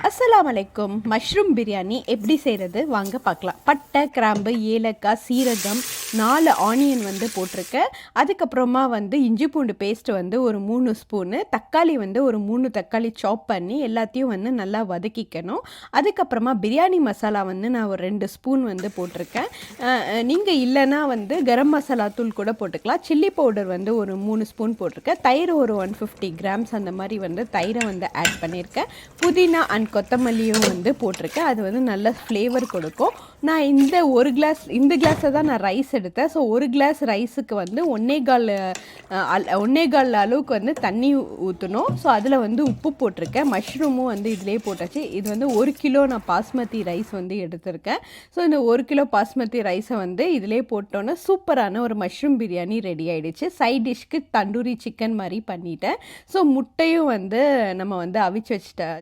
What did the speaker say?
அஸ்ஸலாமு அலைக்கும். மஷ்ரூம் பிரியாணி எப்படி செய்கிறது வாங்க பார்க்கலாம். பட்டை, கிராம்பு, ஏலக்காய், சீரகம், 4 ஆனியன் வந்து போட்டிருக்கேன். அதுக்கப்புறமா வந்து இஞ்சி பூண்டு பேஸ்ட் வந்து ஒரு 3 ஸ்பூனு, தக்காளி வந்து ஒரு 3 தக்காளி சாப் பண்ணி எல்லாத்தையும் வந்து நல்லா வதக்கிக்கணும். அதுக்கப்புறமா பிரியாணி மசாலா வந்து நான் ஒரு 2 ஸ்பூன் வந்து போட்டிருக்கேன். நீங்கள் இல்லைன்னா வந்து கரம் மசாலா தூள் கூட போட்டுக்கலாம். சில்லி பவுடர் வந்து ஒரு 3 ஸ்பூன் போட்டிருக்கேன். தயிர் ஒரு 150 கிராம்ஸ் அந்த மாதிரி வந்து தயிரை வந்து ஆட் பண்ணியிருக்கேன். புதினா அண்ட் கொத்தமல்லியும் வந்து போட்டிருக்கேன். அது வந்து நல்ல ஃப்ளேவர் கொடுக்கும். நான் ஒரு கிளாஸை தான் நான் ரைஸ் எடுத்தேன். ஸோ ஒரு கிளாஸ் ரைஸுக்கு வந்து 1.25 அளவுக்கு வந்து தண்ணி ஊற்றணும். ஸோ அதில் வந்து உப்பு போட்டிருக்கேன். மஷ்ரூமும் வந்து இதிலே போட்டாச்சு. இது வந்து 1 கிலோ நான் பாஸ்மதி ரைஸ் வந்து எடுத்திருக்கேன். ஸோ இந்த 1 கிலோ பாஸ்மதி ரைஸை வந்து இதிலே போட்டோன்னே சூப்பரான ஒரு மஷ்ரூம் பிரியாணி ரெடி ஆகிடுச்சு. சைட் டிஷ்க்கு தண்டூரி சிக்கன் மாதிரி பண்ணிட்டேன். ஸோ முட்டையும் வந்து நம்ம வந்து அவிச்சு வச்சுட்டேன்.